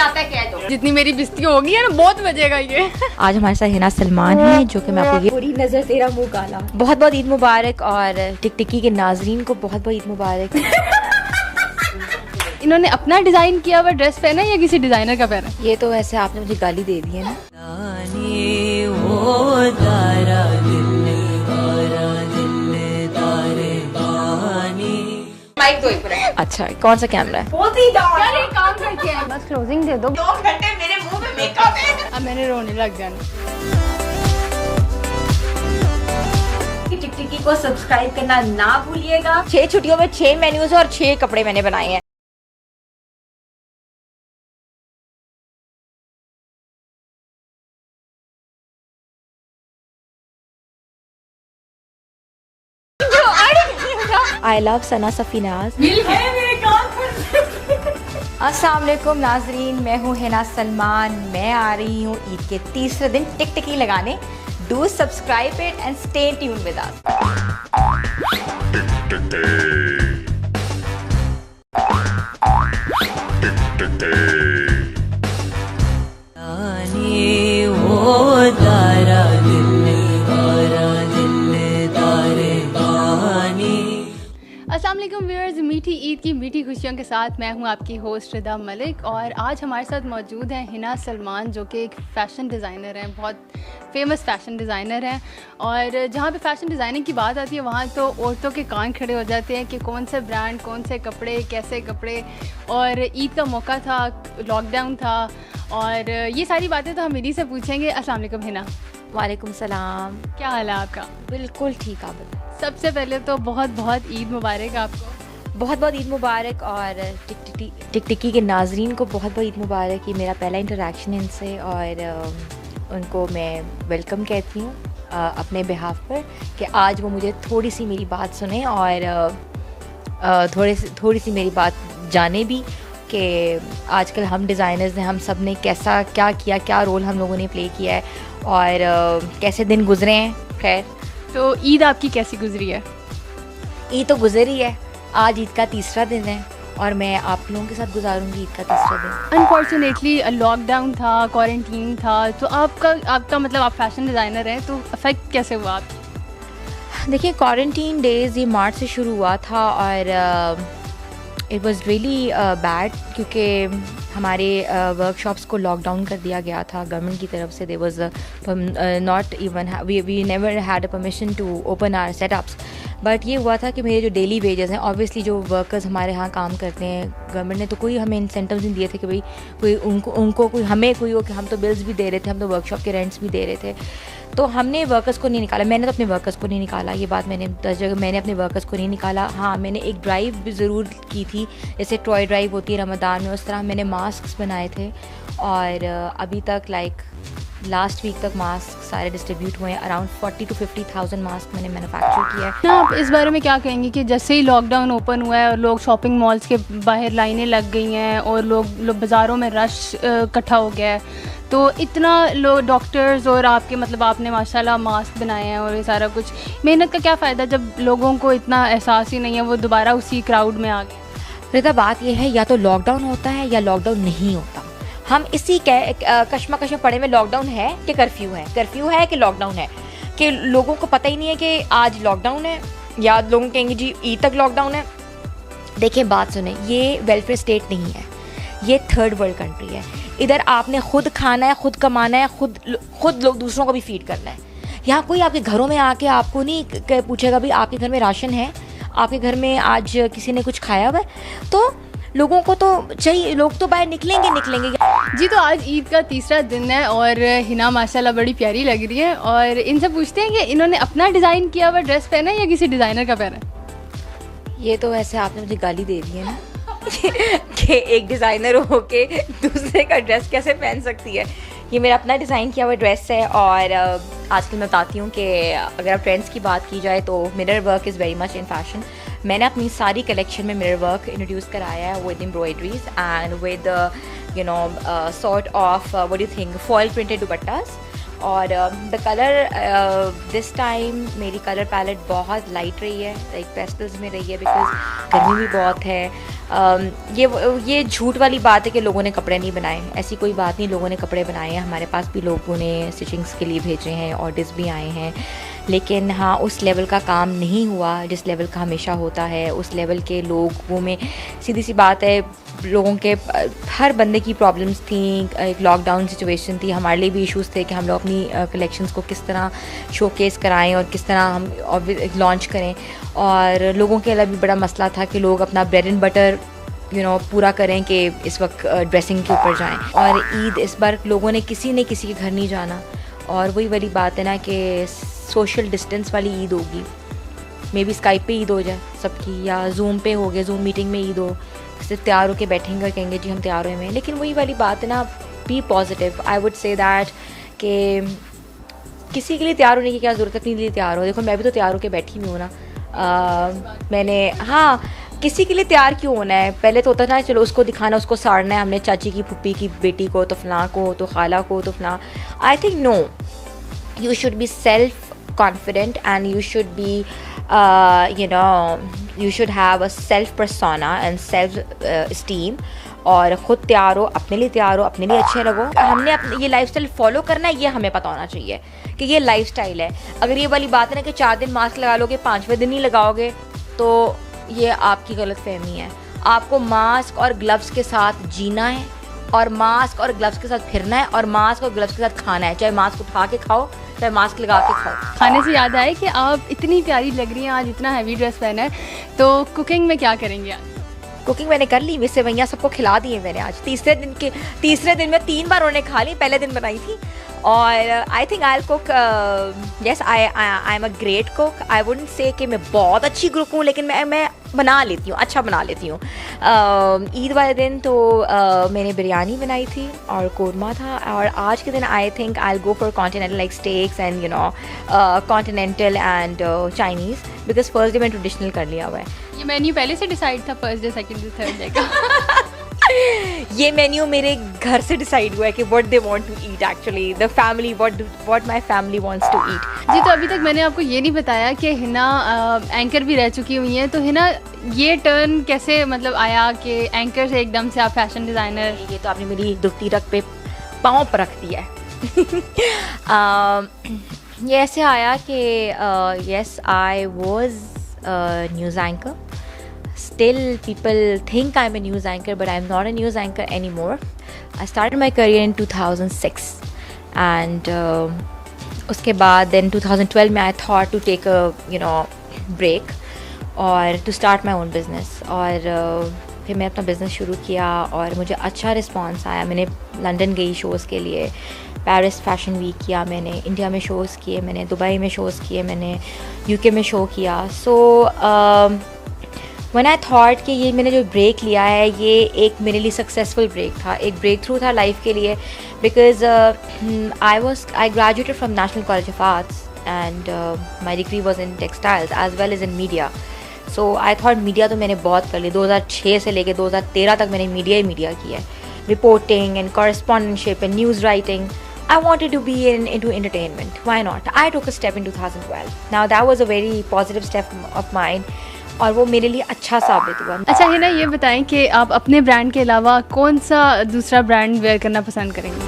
आता है कह दो। जितनी मेरी बिस्ती होगी है ना बहुत बजेगा ये। आज हमारे साथ हिना सलमान है जो कि मैं आपको पूरी नजर तेरा मुंह काला। बहुत बहुत ईद मुबारक और टिकटिकी के नाजरीन को बहुत बहुत ईद मुबारक। इन्होंने अपना डिजाइन किया हुआ ड्रेस पहना है या किसी डिजाइनर का पहना है? ये तो वैसे आपने मुझे गाली दे दी है ना। माइक दो एक मिनट। अच्छा कौन सा कैमरा है? बहुत ही यार एक काम करके हैं, बस क्लोजिंग दे दो। 2 घंटे मेरे मुंह में मेकअप है। अब मैंने रोने लग जाना। टिकटिकी को सब्सक्राइब करना ना भूलिएगा। 6 छुट्टियों में 6 मेन्यूज और 6 कपड़े मैंने बनाए हैं। आई लव सना सफीनाज। अस्सलाम वालेकुम नाजरीन, मैं हूँ हिना सलमान। मैं आ रही हूँ ईद के तीसरे दिन टिकटिकी लगाने। Do subscribe it and stay tune with us. अस्सलाम वालेकुम व्यूअर्स, मीठी ईद की मीठी खुशियों के साथ मैं हूं आपकी होस्ट रिदा मलिक और आज हमारे साथ मौजूद हैं हिना सलमान जो कि एक फ़ैशन डिज़ाइनर हैं, बहुत फेमस फ़ैशन डिज़ाइनर हैं। और जहां पे फ़ैशन डिज़ाइनिंग की बात आती है वहां तो औरतों के कान खड़े हो जाते हैं कि कौन से ब्रांड, कौन से कपड़े, कैसे कपड़े। और ईद का मौका था, लॉकडाउन था और ये सारी बातें तो हम इन्हीं से पूछेंगे। अस्सलाम वालेकुम हिना। वालेकुम सलाम। क्या हाल है आपका? बिल्कुल ठीक आप बताएं। सबसे पहले तो बहुत बहुत ईद मुबारक आपको। बहुत बहुत ईद मुबारक और टिकटिकी के नाजरीन को बहुत बहुत ईद मुबारक। ये मेरा पहला इंटरेक्शन है इनसे और उनको मैं वेलकम कहती हूँ अपने बिहाफ पर कि आज वो मुझे थोड़ी सी मेरी बात सुने और थोड़ी सी मेरी बात जाने भी कि आजकल हम डिज़ाइनर्स हैं, हम सब ने कैसा क्या किया, क्या रोल हम लोगों ने प्ले किया है और कैसे दिन गुजरे हैं। खैर तो ईद आपकी कैसी गुजरी है? ईद तो गुजर ही है, आज ईद का तीसरा दिन है और मैं आप लोगों के साथ गुजारूंगी ईद का तीसरा दिन। अनफॉर्चुनेटली लॉकडाउन था, क्वारंटीन था, तो आपका मतलब आप फैशन डिज़ाइनर हैं तो अफेक्ट कैसे हुआ आप? देखिए क्वारंटीन डेज़ ये मार्च से शुरू हुआ था और इट वाज रियली बैड क्योंकि हमारे वर्कशॉप्स को लॉकडाउन कर दिया गया था गवर्नमेंट की तरफ से। There was not even we never had a permission to open our setups. But ये हुआ था कि मेरे जो डेली वेजेस हैं, ऑब्वियसली जो वर्कर्स हमारे यहाँ काम करते हैं, गवर्नमेंट ने तो कोई हमें इंसेंटिव्स नहीं दिए थे कि भाई कोई उनको कोई हमें कोई हो कि हम तो बिल्स भी दे रहे थे, हम तो वर्कशॉप के रेंट्स भी दे रहे थे, तो हमने वर्कर्स को नहीं निकाला। मैंने तो अपने वर्कर्स को नहीं निकाला, ये बात मैंने 10 जगह मैंने अपने वर्कर्स को नहीं निकाला। हाँ मैंने एक ड्राइव भी ज़रूर की थी, जैसे टॉय ड्राइव होती है रमज़ान में, उस तरह मैंने मास्क बनाए थे और अभी तक लास्ट वीक तक मास्क सारे डिस्ट्रीब्यूट हुए हैं। अराउंड 40 to 50,000 मास्क मैंने मैन्युफैक्चर किया है। ना आप इस बारे में क्या कहेंगे कि जैसे ही लॉकडाउन ओपन हुआ है और लोग शॉपिंग मॉल्स के बाहर लाइनें लग गई हैं और लोग बाज़ारों में रश इकट्ठा हो गया है, तो इतना लोग डॉक्टर्स और आपके मतलब आपने माशाल्लाह मास्क बनाए हैं और ये सारा कुछ, मेहनत का क्या फ़ायदा जब लोगों को इतना एहसास ही नहीं है, वो दोबारा उसी क्राउड में आ गए? रिता बात यह है या तो लॉकडाउन होता है या लॉकडाउन नहीं होता। हम इसी कश्मकश में पड़े में लॉकडाउन है कि कर्फ्यू है कि लॉकडाउन है, कि लोगों को पता ही नहीं है कि आज लॉकडाउन है या लोग कहेंगे जी ईद तक लॉकडाउन है। देखिए बात सुने, ये वेलफेयर स्टेट नहीं है, ये थर्ड वर्ल्ड कंट्री है। इधर आपने खुद खाना है, खुद कमाना है, खुद लोग दूसरों को भी फीड करना है। यहाँ कोई आपके घरों में आके आपको नहीं पूछेगा भाई आपके घर में राशन है, आपके घर में आज किसी ने कुछ खाया हुआ है, तो लोगों को तो चाहिए, लोग तो बाहर निकलेंगे। जी तो आज ईद का तीसरा दिन है और हिना माशाल्लाह बड़ी प्यारी लग रही है और इनसे पूछते हैं कि इन्होंने अपना डिज़ाइन किया हुआ ड्रेस पहना है या किसी डिज़ाइनर का पहना है? ये तो वैसे आपने मुझे गाली दे दी है ना कि एक डिज़ाइनर होके दूसरे का ड्रेस कैसे पहन सकती है। ये मेरा अपना डिज़ाइन किया हुआ ड्रेस है और आजकल मैं बताती हूँ कि अगर आप ट्रेंड्स की बात की जाए तो mirror work is very much in fashion. मैंने अपनी सारी कलेक्शन में मिरर वर्क इंट्रोड्यूस कराया है with embroideries and with sort of what do you think foil printed dupattas और द कलर दिस टाइम मेरी कलर पैलेट बहुत लाइट रही है, लाइक पेस्टल्स में रही है, बिकॉज गर्मी भी बहुत है। ये झूठ वाली बात है कि लोगों ने कपड़े नहीं बनाए, ऐसी कोई बात नहीं, लोगों ने कपड़े बनाए हैं। हमारे पास भी लोगों ने स्टिचिंग्स के लिए भेजे हैं, ऑर्डर्स भी आए हैं, लेकिन हाँ उस लेवल का काम नहीं हुआ जिस लेवल का हमेशा होता है। उस लेवल के लोगों में सीधी सी बात है, लोगों के हर बंदे की प्रॉब्लम्स थी, एक लॉकडाउन सिचुएशन थी, हमारे लिए भी इश्यूज़ थे कि हम लोग अपनी कलेक्शंस को किस तरह शोकेस कराएं और किस तरह हम लॉन्च करें। और लोगों के लिए भी बड़ा मसला था कि लोग अपना ब्रेड एंड बटर पूरा करें कि इस वक्त ड्रेसिंग के ऊपर जाएं। और ईद इस बार लोगों ने किसी के घर नहीं जाना, और वही वाली बात है ना कि सोशल डिस्टेंस वाली ईद होगी। मे बी स्काइप पे ईद हो जाए सबकी, या जूम पे हो गया, जूम मीटिंग में ईद हो, सिर्फ तैयार होकर बैठेंगे और कहेंगे जी हम तैयार हुए हैं। लेकिन वही वाली बात है ना, be positive. I would say that कि किसी के लिए तैयार होने की क्या ज़रूरत है, अपने लिए तैयार हो। देखो मैं भी तो तैयार होकर बैठी हुई हूँ ना। मैंने हाँ, किसी के लिए तैयार क्यों होना है? पहले तो होता था चलो उसको दिखाना, उसको साड़ना है, हमने चाची की फुप्पी की बेटी को, तो फलां को, तो खाला को, तो फलां। I think no, you should be self-confident and you should be you should have a self persona and self-esteem। और ख़ुद तैयार हो, अपने लिए तैयार हो, अपने लिए अच्छे लगो। हमने अपने ये लाइफस्टाइल फॉलो करना है, ये हमें पता होना चाहिए कि ये लाइफस्टाइल है। अगर ये वाली बात है ना कि 4 दिन मास्क लगा लोगे, 5वें दिन नहीं लगाओगे, तो ये आपकी गलतफहमी है। आपको मास्क और ग्लव्स के साथ जीना है, और मास्क और ग्लव्स के साथ फिरना है, और मास्क और ग्लव्स के साथ खाना है। चाहे मास्क उठा के खाओ, चाहे मास्क लगा के खाओ। खाने से याद आया कि आप इतनी प्यारी लग रही हैं आज, इतना हैवी ड्रेस पहना है, तो कुकिंग में क्या करेंगे आज? कुकिंग मैंने कर ली, सेवैयाँ सबको खिला दी है मैंने आज। तीसरे दिन में 3 बार उन्होंने खा ली, पहले दिन बनाई थी। और I think I will cook, yes I am a great cook. I wouldn't say कि मैं बहुत अच्छी कुक हूँ, लेकिन मैं बना लेती हूँ, अच्छा बना लेती हूँ। ईद वाले दिन तो मैंने बिरयानी बनाई थी और कोरमा था। और आज के दिन I think I will go for continental, like stakes and continental and Chinese, because first day मैंने ट्रेडिशनल कर लिया हुआ है। ये मेन्यू पहले से डिसाइड था, first day, second day, third day का? ये मेन्यू मेरे घर से डिसाइड हुआ है कि what they want to eat, actually the family, what my family wants to eat. जी, तो अभी तक मैंने आपको ये नहीं बताया कि हिना एंकर भी रह चुकी हुई हैं, तो हिना ये टर्न कैसे मतलब आया कि एंकर से एकदम से आप फैशन डिज़ाइनर? ये तो आपने मेरी दुखती रख पे पाँव पर रख दिया है। ये ऐसे आया कि yes I was news anchor. Still people think I'm a news anchor, but I'm not a news anchor anymore. I started my career in 2006 and उसके बाद then 2012 में I thought to take a break और to start my own business। और फिर मैं अपना business शुरू किया और मुझे अच्छा रिस्पांस आया। मैंने लंदन गई शोज़ के लिए, पेरिस फैशन वीक किया मैंने, इंडिया में शोज़ किए मैंने, दुबई में शोज़ किए मैंने, यूके में शो किया। सो व्हेन आई थॉट कि ये मैंने जो ब्रेक लिया है ये एक मेरे लिए सक्सेसफुल ब्रेक था, एक ब्रेक थ्रू था लाइफ के लिए। Because I graduated from National College of Arts and my degree was in textiles as well as in media. So I thought media तो मैंने बहुत कर ली, 2006 से लेकर 2013 तक मैंने मीडिया किया है, reporting and correspondentship and news writing. I wanted to be into entertainment. Why not? I took a step in 2012. Now that was a very positive step of mine. और वो मेरे लिए अच्छा साबित हुआ। अच्छा हिना, ये बताएं कि आप अपने ब्रांड के अलावा कौन सा दूसरा ब्रांड वेयर करना पसंद करेंगे?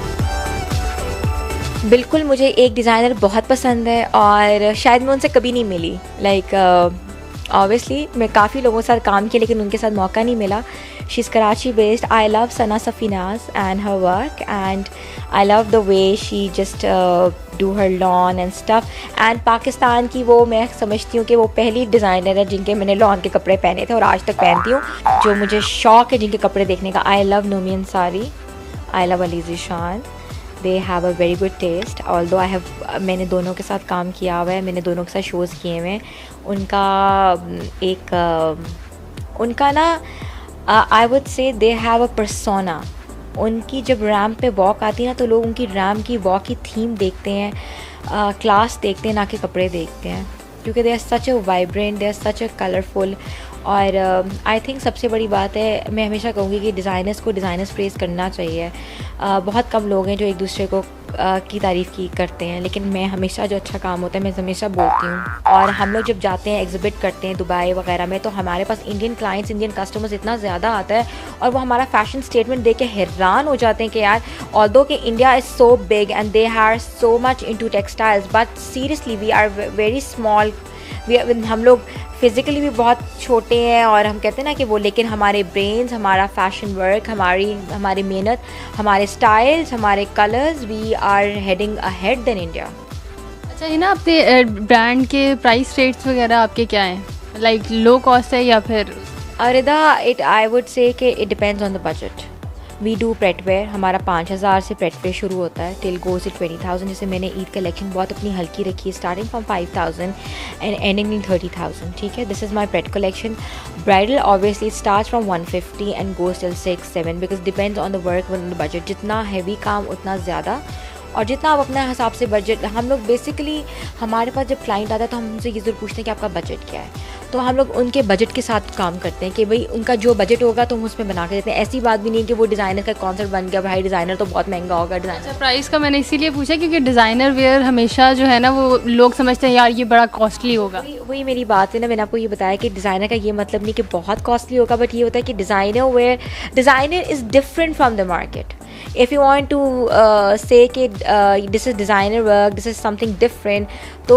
बिल्कुल, मुझे एक डिज़ाइनर बहुत पसंद है और शायद मैं उनसे कभी नहीं मिली। लाइक ऑब्वियसली मैं काफ़ी लोगों के साथ काम किया लेकिन उनके साथ मौका नहीं मिला। She is Karachi based. I love Sana Safinaz and her work and I love the way she just do her lawn and stuff. And Pakistan की वो मैं समझती हूँ कि वो पहली डिज़ाइनर है जिनके मैंने लॉन के कपड़े पहने थे और आज तक पहनती हूँ, जो मुझे शौक़ है जिनके कपड़े देखने का। I love Nomi Ansari, I love Ali Xeeshan. They have a very good taste. Although मैंने दोनों के साथ काम किया हुआ है, मैंने दोनों के साथ शोज़ किए हुए हैं। उनका ना आई वुड से दे हैव अ पर्सोना। उनकी जब रैम्प पे वॉक आती है ना तो लोग उनकी रैम्प की वॉक की थीम देखते हैं, क्लास देखते हैं, ना कि कपड़े देखते हैं, क्योंकि they are such a vibrant, they are such a colourful. और आई थिंक सबसे बड़ी बात है, मैं हमेशा कहूँगी कि डिज़ाइनर्स को डिज़ाइनर्स प्रेज़ करना चाहिए। बहुत कम लोग हैं जो एक दूसरे को की तारीफ़ करते हैं, लेकिन मैं हमेशा जो अच्छा काम होता है मैं हमेशा बोलती हूँ। और हम लोग जब जाते हैं एग्जिबिट करते हैं दुबई वगैरह में, तो हमारे पास इंडियन क्लाइंट्स, इंडियन कस्टमर्स इतना ज़्यादा आता है और वो हमारा फैशन स्टेटमेंट देख के हैरान हो जाते हैं कि यार ऑल्दो कि India is so big and they are so much into textiles, but seriously we are very small. हम लोग फिज़िकली भी बहुत छोटे हैं और हम कहते हैं ना कि वो, लेकिन हमारे ब्रेन्स, हमारा फैशन वर्क, हमारी मेहनत, हमारे स्टाइल्स, हमारे colours, we are heading ahead than India. अच्छा ये ना अपने ब्रांड के प्राइस रेट्स वगैरह आपके क्या हैं, लाइक लो कॉस्ट है या फिर? रिदा, आई वुड से कि it depends on the budget. We do pret wear, हमारा 5,000 से प्रेटवेयर शुरू होता है टिल गोज टू 20,000। जैसे मैंने ईद कलेक्शन बहुत अपनी हल्की रखी है, starting from 5,000 and ending in 30,000, ठीक है। This is my parade collection. Bridal obviously start from 150 and goes till 6-7 because depends on the work on the budget. जितना हैवी काम उतना ज़्यादा, और जितना आप अपने हिसाब से बजट, हम लोग बेसिकली हमारे पास जब क्लाइंट आता है तो हम उनसे ये ज़रूर पूछते हैं कि आपका बजट क्या है, तो हम लोग उनके बजट के साथ काम करते हैं कि भाई उनका जो बजट होगा तो हम उसमें बना के देते हैं। ऐसी बात भी नहीं कि वो डिज़ाइनर का कॉन्सेप्ट बन गया, भाई डिज़ाइनर तो बहुत महंगा होगा डिज़ाइनर। अच्छा, प्राइस का मैंने इसीलिए पूछा क्योंकि डिज़ाइनर वेयर हमेशा जो है ना वो लोग समझते हैं यार ये बड़ा कॉस्टली होगा। वही मेरी बात है ना, मैंने आपको ये बताया कि डिज़ाइनर का ये मतलब नहीं कि बहुत कॉस्टली होगा, बट ये होता है कि designer is different from the market. If you want to say कि this is designer work, this is something different, तो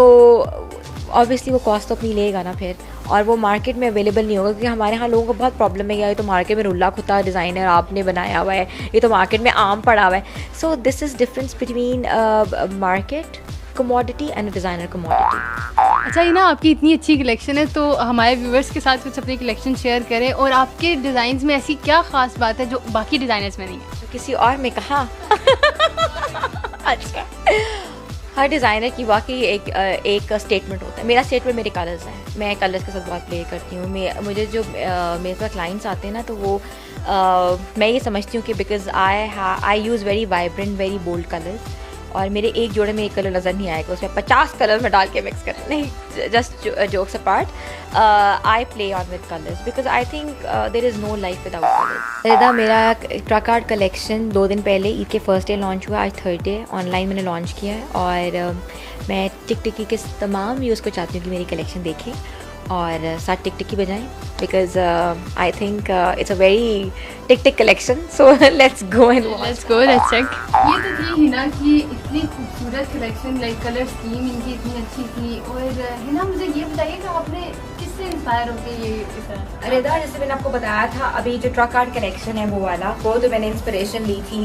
obviously वो कॉस्ट तो अपनी लेगा ना फिर, और वो मार्केट में अवेलेबल नहीं होगा, क्योंकि हमारे यहाँ लोगों को बहुत प्रॉब्लम है, ये तो मार्केट में रुल्ला खुता डिज़ाइनर आपने बनाया हुआ है, ये तो मार्केट में आम पड़ा हुआ है। So this is difference between market commodity and designer commodity. अच्छा ये ना आपकी इतनी अच्छी कलेक्शन है, तो हमारे व्यूवर्स के साथ कुछ अपनी कलेक्शन शेयर करें, और आपके डिज़ाइंस में ऐसी क्या ख़ास बात है जो बाकी डिज़ाइनर्स में नहीं है? तो किसी और में कहा अच्छा, हर डिज़ाइनर की वाकई एक स्टेटमेंट होता है। मेरा स्टेटमेंट मेरे कलर्स हैं, मैं कलर्स के साथ बहुत प्ले करती हूँ। मुझे जो मेरे पास क्लाइंट्स आते हैं ना, तो वो मैं ये समझती हूँ कि because I use very vibrant, very bold colours, और मेरे एक जोड़े में एक कलर नज़र नहीं आएगा, उसमें 50 कलर में डाल के मिक्स कर, नहीं, just jokes apart, I play on with colours because I think there is no life without colours. Rida, मेरा ट्रकार्ड कलेक्शन 2 दिन पहले ईद के फर्स्ट डे लॉन्च हुआ, आज 3rd डे ऑनलाइन मैंने लॉन्च किया है, और मैं टिकटिकी के तमाम व्यूज़ को चाहती हूँ कि मेरी कलेक्शन देखें और साथ टिकटिकी बजाएं, because I think it's a very tick collection, so let's go let's check. ये तो थी हिना की इतनी खूबसूरत कलेक्शन, लाइक कलर स्कीम इनकी इतनी अच्छी थी। और हिना मुझे ये बताइए कि आपने किससे इंस्पायर होकर ये? रिदा, जैसे मैंने आपको बताया था, अभी जो ट्रक आर्ट कलेक्शन है वो वाला, वो तो मैंने इंस्पिरेशन ली थी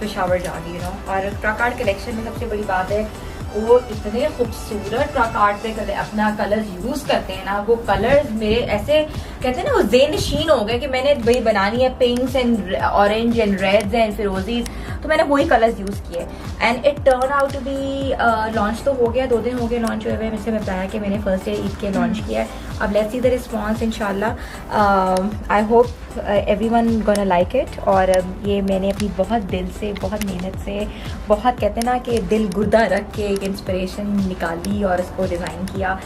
पेशावर जाके, और ट्रक आर्ट कलेक्शन में सबसे बड़ी बात है वो इतने खूबसूरत ट्रक आर्ट पे अपना कलर्स यूज़ करते हैं ना, वो कलर्स मेरे ऐसे कहते हैं ना, वो ज़ेन-नशीन हो गए कि मैंने भाई बनानी है pinks and orange and reds and फिरोजीज, तो मैंने वही कलर्स यूज़ किए and it turn out to be launch तो हो गया, 2 दिन हो गए लॉन्च हुए हुए। मुझसे बताया कि मैंने फर्स्ट डे ईद के लॉन्च किया है, अब लेट्स सी द रिस्पॉन्स इंशाल्लाह। I hope everyone gonna like it, और ये मैंने अपनी बहुत दिल से, बहुत मेहनत से, बहुत कहते हैं ना कि दिल गुर्दा रख के एक इंस्पिरेशन निकाली और इसको डिज़ाइन किया।